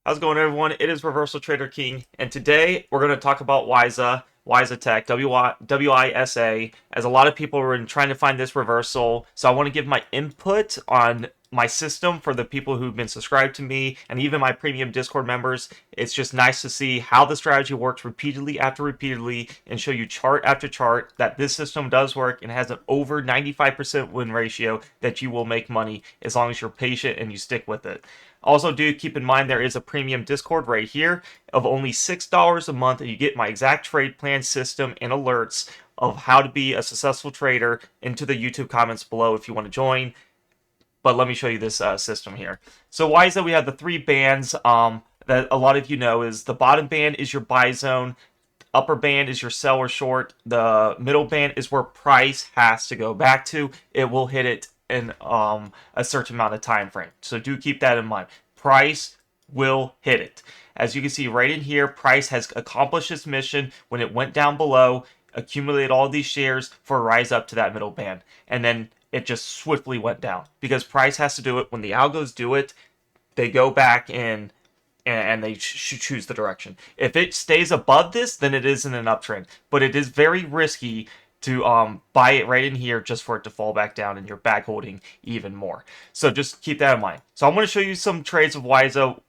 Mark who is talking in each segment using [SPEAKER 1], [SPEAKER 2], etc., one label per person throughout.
[SPEAKER 1] How's it going, everyone? It is Reversal Trader King, and today we're going to talk about WISA Tech, WISA, as a lot of people are trying to find this reversal. So I want to give my input on my system for the people who've been subscribed to me and even my premium Discord members. It's just nice to see how the strategy works repeatedly after repeatedly and show you chart after chart that this system does work and has an over 95% win ratio that you will make money as long as you're patient and you stick with it. Also, do keep in mind there is a premium Discord right here of only $6 a month, and you get my exact trade plan system and alerts of how to be a successful trader into the YouTube comments below if you want to join. But let me show you this system here. So why is that we have the three bands that a lot of you know is the bottom band is your buy zone, upper band is your sell or short, the middle band is where price has to go back to. It will hit it in a certain amount of time frame. So do keep that in mind. Price will hit it. As you can see right in here, price has accomplished its mission when it went down below, accumulated all these shares for a rise up to that middle band. And then it just swiftly went down because price has to do it. When the algos do it, they go back in and they choose the direction. If it stays above this, then it is in an uptrend. But it is very risky to buy it right in here just for it to fall back down and you're back holding even more. So just keep that in mind. So I'm going to show you some trades of WISA,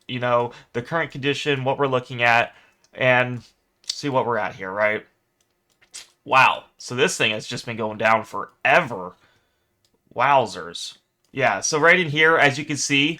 [SPEAKER 1] the current condition, what we're looking at, and see what we're at here, right? Wow. So this thing has just been going down forever. Wowzers. Yeah, so right in here, as you can see,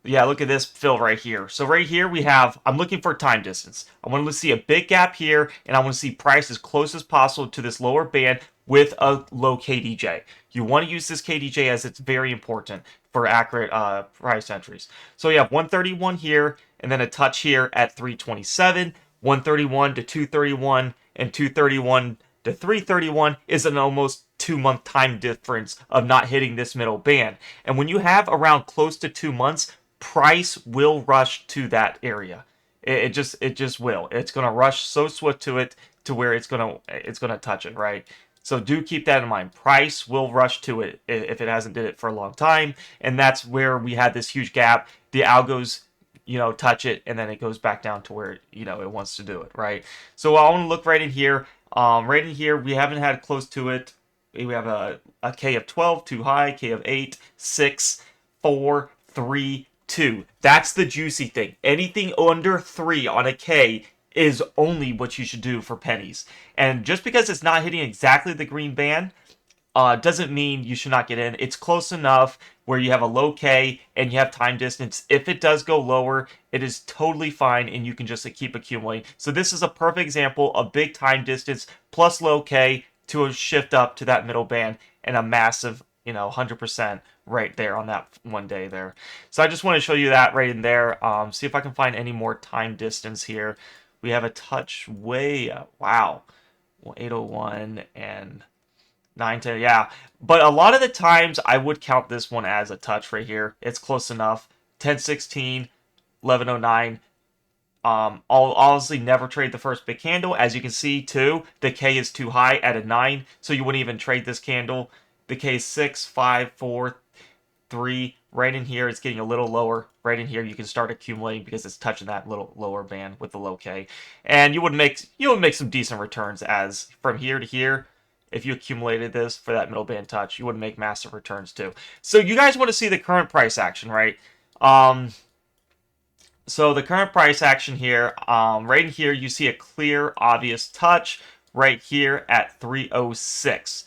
[SPEAKER 1] yeah, look at this fill right here. So right here we have, I'm looking for time distance. I want to see a big gap here, and I want to see price as close as possible to this lower band with a low KDJ. You want to use this KDJ as it's very important for accurate price entries. So you have 131 here, and then a touch here at 327, 131 to 231, and 231 to 331 is an almost 2-month time difference of not hitting this middle band. And when you have around close to 2 months, price will rush to that area. It just will. It's gonna rush so swift to it to where it's gonna touch it, right? So do keep that in mind. Price will rush to it if it hasn't did it for a long time, and that's where we had this huge gap. The algos, touch it, and then it goes back down to where it wants to do it, right? So I want to look right in here. Right in here, we haven't had close to it. We have a K of 12 too high, K of 8, 6, 4, 3, 2. That's the juicy thing. Anything under 3 on a K is only what you should do for pennies. And just because it's not hitting exactly the green band, doesn't mean you should not get in. It's close enough where you have a low K and you have time distance. If it does go lower, it is totally fine and you can just keep accumulating. So this is a perfect example of big time distance plus low K to a shift up to that middle band and a massive, 100% right there on that one day there. So I just want to show you that right in there. See if I can find any more time distance here. We have a touch way up. Wow. 801 and 910, yeah. But a lot of the times I would count this one as a touch right here. It's close enough. 1016, 1109. I'll honestly never trade the first big candle. As you can see, too, the K is too high at a 9, so you wouldn't even trade this candle. The K is 6, 5, 4, 3. Right in here, it's getting a little lower. Right in here, you can start accumulating because it's touching that little lower band with the low K. And you would make some decent returns as from here to here. If you accumulated this for that middle band touch, you would make massive returns too. So you guys want to see the current price action, right? So the current price action here, right in here, you see a clear, obvious touch right here at 306.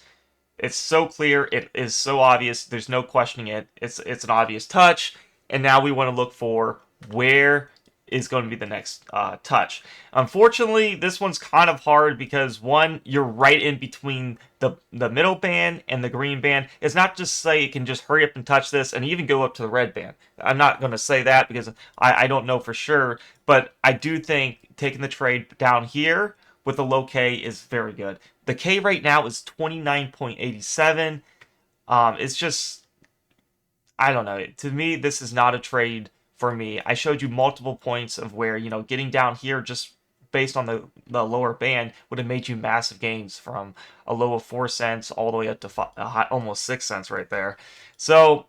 [SPEAKER 1] It's so clear. It is so obvious. There's no questioning it. It's an obvious touch. And now we want to look for where is going to be the next touch. Unfortunately, this one's kind of hard because, one, you're right in between the middle band and the green band. It's not just say it can just hurry up and touch this and even go up to the red band. I'm not going to say that because I don't know for sure, but I do think taking the trade down here with the low K is very good. The K right now is 29.87. It's just, I don't know. To me, this is not a trade for me. I showed you multiple points of where, getting down here just based on the lower band would have made you massive gains from a low of 4 cents all the way up to almost 6 cents right there. So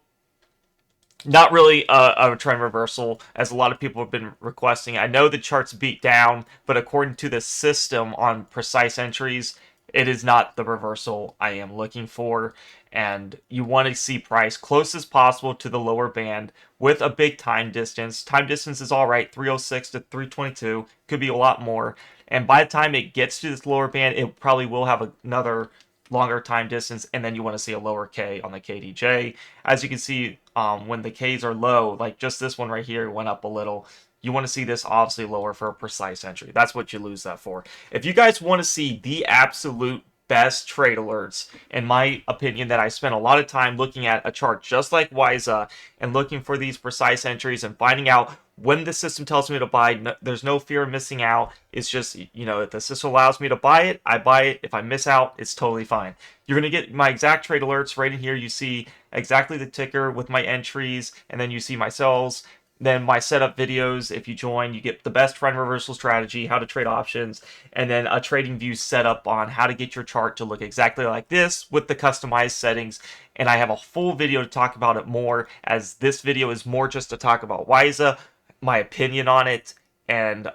[SPEAKER 1] Not really a trend reversal, as a lot of people have been requesting. I know the chart's beat down, but according to the system on precise entries, it is not the reversal I am looking for. And you want to see price close as possible to the lower band with a big time distance. Time distance is all right, 306 to 322, could be a lot more. And by the time it gets to this lower band, it probably will have another longer time distance, and then you want to see a lower K on the KDJ. As you can see, when the Ks are low, like just this one right here went up a little, you want to see this obviously lower for a precise entry. That's what you lose that for. If you guys want to see the absolute best trade alerts, in my opinion, that I spent a lot of time looking at a chart just like WISA and looking for these precise entries and finding out when the system tells me to buy. No, there's no fear of missing out. It's just, if the system allows me to buy it, I buy it. If I miss out, it's totally fine. You're going to get my exact trade alerts right in here. You see exactly the ticker with my entries, and then you see my sells. Then my setup videos, if you join, you get the best trend reversal strategy, how to trade options, and then a trading view setup on how to get your chart to look exactly like this with the customized settings. And I have a full video to talk about it more, as this video is more just to talk about WISA, my opinion on it, and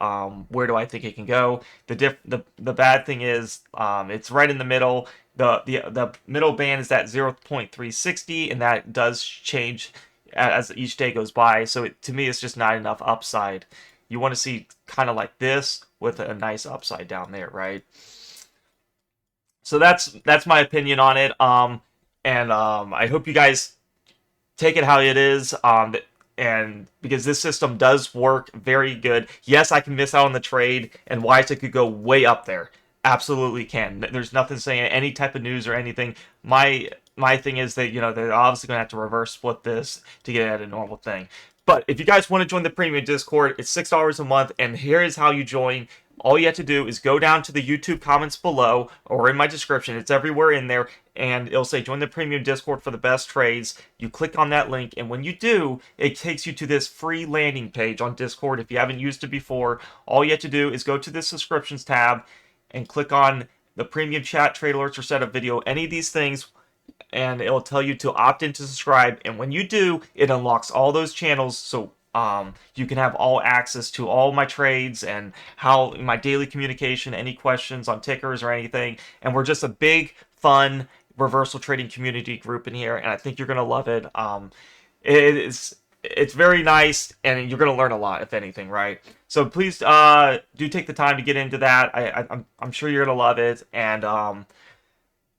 [SPEAKER 1] where do I think it can go. The bad thing is it's right in the middle. The middle band is at 0.360, and that does change as each day goes by. So to me, it's just not enough upside. You want to see kind of like this with a nice upside down there, right? So that's my opinion on it. And I hope you guys take it how it is. And because this system does work very good. Yes, I can miss out on the trade, and WISA could go way up there. Absolutely can. There's nothing saying any type of news or anything. My thing is that they're obviously going to have to reverse split this to get at a normal thing. But if you guys want to join the premium Discord, it's $6 a month, and here is how you join. All you have to do is go down to the YouTube comments below or in my description. It's everywhere in there, and it'll say join the premium Discord for the best trades. You click on that link, and when you do, it takes you to this free landing page on Discord. If you haven't used it before, all you have to do is go to the subscriptions tab and click on the premium chat, trade alerts, or setup video, any of these things, and it'll tell you to opt in to subscribe. And when you do, it unlocks all those channels, so you can have all access to all my trades and how my daily communication, any questions on tickers or anything. And we're just a big, fun reversal trading community group in here, and I think you're gonna love it. It's very nice, and you're gonna learn a lot, if anything, right? So please do take the time to get into that. I'm sure you're gonna love it, and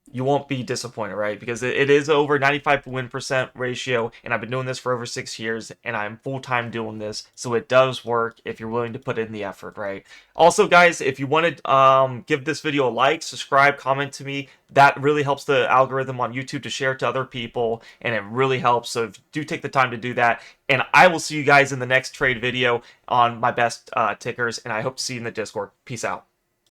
[SPEAKER 1] you won't be disappointed, right? Because it is over 95 win percent ratio, and I've been doing this for over 6 years, and I'm full time doing this, so it does work if you're willing to put in the effort, right? Also, guys, if you want to give this video a like, subscribe, comment to me, that really helps the algorithm on YouTube to share to other people, and it really helps. So do take the time to do that, and I will see you guys in the next trade video on my best tickers, and I hope to see you in the Discord. Peace out.